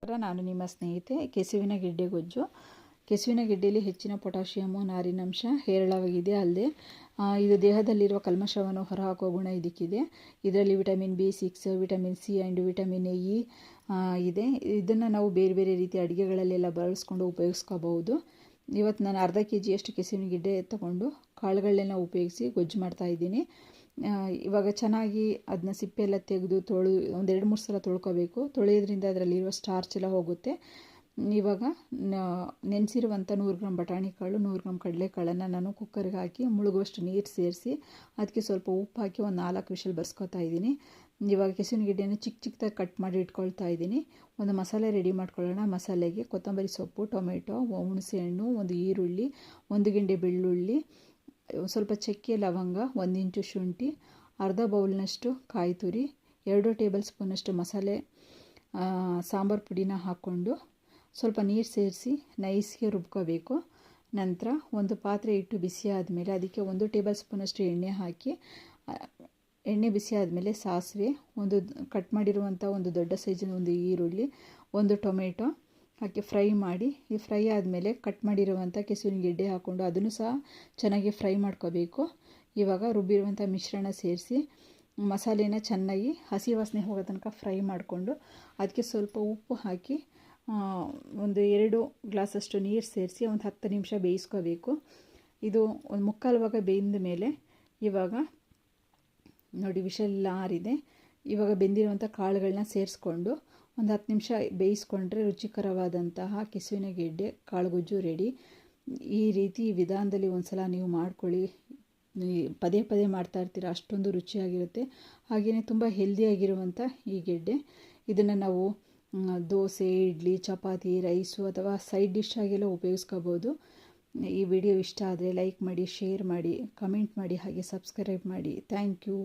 ನಾನು ನಿಮ್ಮ ಸ್ನೇಹಿತೆ. ಕೆಸುವಿನ ಗೆಡ್ಡೆ ಗೊಜ್ಜು. ಕೆಸುವಿನ ಗೆಡ್ಡೆಯಲ್ಲಿ ಹೆಚ್ಚಿನ ಪೊಟ್ಯಾಷಿಯಮು, ನಾರಿನಂಶ ಹೇರಳವಾಗಿದೆ. ಅಲ್ಲದೆ ಇದು ದೇಹದಲ್ಲಿರುವ ಕಲ್ಮಶವನ್ನು ಹೊರಹಾಕುವ ಗುಣ ಇದಕ್ಕಿದೆ. ಇದರಲ್ಲಿ vitamin B6, vitamin C and vitamin E ಇದೆ. ಇದನ್ನು ನಾವು ಬೇರೆ ಬೇರೆ ರೀತಿಯ ಅಡುಗೆಗಳಲ್ಲೆಲ್ಲ ಬಳಸ್ಕೊಂಡು ಉಪಯೋಗಿಸ್ಕೋಬಹುದು. ಇವತ್ತು ನಾನು ಅರ್ಧ ಕೆಜಿಯಷ್ಟು ಕೆಸುವಿನ ಗೆಡ್ಡೆ ತಗೊಂಡು ಕಾಳುಗಳನ್ನೆಲ್ಲ ಉಪಯೋಗಿಸಿ ಗೊಜ್ಜು ಮಾಡ್ತಾಯಿದ್ದೀನಿ. ಇವಾಗ ಚೆನ್ನಾಗಿ ಅದನ್ನ ಸಿಪ್ಪೆ ಎಲ್ಲ ತೆಗೆದು ಒಂದು 2-3 ಸಲ ತೊಳ್ಕೊಬೇಕು. ತೊಳೆಯೋದ್ರಿಂದ ಅದರಲ್ಲಿರುವ ಸ್ಟಾರ್ಚ್ ಎಲ್ಲ ಹೋಗುತ್ತೆ. ಇವಾಗ ನೆನೆಸಿರುವಂಥ 100 ಗ್ರಾಮ್ ಬಟಾಣಿ ಕಾಳು, 100 ಗ್ರಾಮ್ ಕಡಲೆಕಾಳನ್ನು ನಾನು ಕುಕ್ಕರ್ಗೆ ಹಾಕಿ ಮುಳುಗುವಷ್ಟು ನೀರು ಸೇರಿಸಿ ಅದಕ್ಕೆ ಸ್ವಲ್ಪ ಉಪ್ಪು ಹಾಕಿ ಒಂದು 4 ವಿಷಲ್ ಬರ್ಸ್ಕೊತಾ ಇದ್ದೀನಿ. ಇವಾಗ ಕೆಸುವಿನ ಗೆಡ್ಡೆಯನ್ನು ಚಿಕ್ಕದಾಗಿ ಕಟ್ ಮಾಡಿ ಇಟ್ಕೊಳ್ತಾ ಇದ್ದೀನಿ. ಒಂದು ಮಸಾಲೆ ರೆಡಿ ಮಾಡ್ಕೊಳ್ಳೋಣ. ಮಸಾಲೆಗೆ ಕೊತ್ತಂಬರಿ ಸೊಪ್ಪು, ಟೊಮೆಟೊ, ಹುಣಸೆಹಣ್ಣು, ಒಂದು ಈರುಳ್ಳಿ, 1 ಗೆಡ್ಡೆ ಬೆಳ್ಳುಳ್ಳಿ, ಸ್ವಲ್ಪ ಚಕ್ಕೆ, ಲವಂಗ, 1 ಇಂಚು ಶುಂಠಿ, ಅರ್ಧ ಬೌಲ್ನಷ್ಟು ಕಾಯಿ ತುರಿ, 2 ಟೇಬಲ್ ಸ್ಪೂನಷ್ಟು ಮಸಾಲೆ ಸಾಂಬಾರು ಪುಡಿನ ಹಾಕ್ಕೊಂಡು ಸ್ವಲ್ಪ ನೀರು ಸೇರಿಸಿ ನೈಸ್ಗೆ ರುಬ್ಕೋಬೇಕು. ನಂತರ ಒಂದು ಪಾತ್ರೆ ಇಟ್ಟು ಬಿಸಿ ಆದಮೇಲೆ ಅದಕ್ಕೆ 1 ಟೇಬಲ್ ಸ್ಪೂನಷ್ಟು ಎಣ್ಣೆ ಹಾಕಿ, ಎಣ್ಣೆ ಬಿಸಿ ಆದಮೇಲೆ ಸಾಸಿವೆ, ಕಟ್ ಮಾಡಿರುವಂಥ ಒಂದು ದೊಡ್ಡ ಸೈಜಿನ ಒಂದು ಈರುಳ್ಳಿ, 1 ಟೊಮೆಟೊ ಹಾಕಿ ಫ್ರೈ ಮಾಡಿ, ಈ ಫ್ರೈ ಆದಮೇಲೆ ಕಟ್ ಮಾಡಿರುವಂಥ ಕೆಸುವಿನ ಗೆಡ್ಡೆ ಹಾಕ್ಕೊಂಡು ಅದನ್ನು ಸಹ ಚೆನ್ನಾಗಿ ಫ್ರೈ ಮಾಡ್ಕೋಬೇಕು. ಇವಾಗ ರುಬ್ಬಿರುವಂಥ ಮಿಶ್ರಣ ಸೇರಿಸಿ ಮಸಾಲೆನ ಚೆನ್ನಾಗಿ ಹಸಿ ವಾಸನೆ ಹೋಗೋ ತನಕ ಫ್ರೈ ಮಾಡಿಕೊಂಡು ಅದಕ್ಕೆ ಸ್ವಲ್ಪ ಉಪ್ಪು ಹಾಕಿ ಒಂದು 2 ಗ್ಲಾಸಷ್ಟು ನೀರು ಸೇರಿಸಿ ಒಂದು 10 ನಿಮಿಷ ಬೇಯಿಸ್ಕೋಬೇಕು. ಇದು ಒಂದು 3/4 ಭಾಗ ಬೆಂದ ಮೇಲೆ ಇವಾಗ ನೋಡಿ ವಿಷಲ್ ಆರಿದೆ. ಇವಾಗ ಬೆಂದಿರುವಂಥ ಕಾಳುಗಳನ್ನ ಸೇರಿಸ್ಕೊಂಡು ಒಂದು 10 ನಿಮಿಷ ಬೇಯಿಸ್ಕೊಂಡ್ರೆ ರುಚಿಕರವಾದಂತಹ ಕೆಸುವಿನ ಗೆಡ್ಡೆ ಕಾಳುಗೊಜ್ಜು ರೆಡಿ. ಈ ರೀತಿ ವಿಧಾನದಲ್ಲಿ ಒಂದು ಸಲ ನೀವು ಮಾಡ್ಕೊಳ್ಳಿ. ಪದೇ ಪದೇ ಮಾಡ್ತಾ ಇರ್ತೀರ, ಅಷ್ಟೊಂದು ರುಚಿಯಾಗಿರುತ್ತೆ. ಹಾಗೆಯೇ ತುಂಬ ಹೆಲ್ದಿಯಾಗಿರುವಂಥ ಈ ಗೆಡ್ಡೆ. ಇದನ್ನು ನಾವು ದೋಸೆ, ಇಡ್ಲಿ, ಚಪಾತಿ, ರೈಸು ಅಥವಾ ಸೈಡ್ ಡಿಶ್ ಆಗೆಲ್ಲ ಉಪಯೋಗಿಸ್ಕೋಬೋದು. ಈ ವಿಡಿಯೋ ಇಷ್ಟ ಆದರೆ ಲೈಕ್ ಮಾಡಿ, ಶೇರ್ ಮಾಡಿ, ಕಮೆಂಟ್ ಮಾಡಿ, ಹಾಗೆ ಸಬ್ಸ್ಕ್ರೈಬ್ ಮಾಡಿ. Thank you.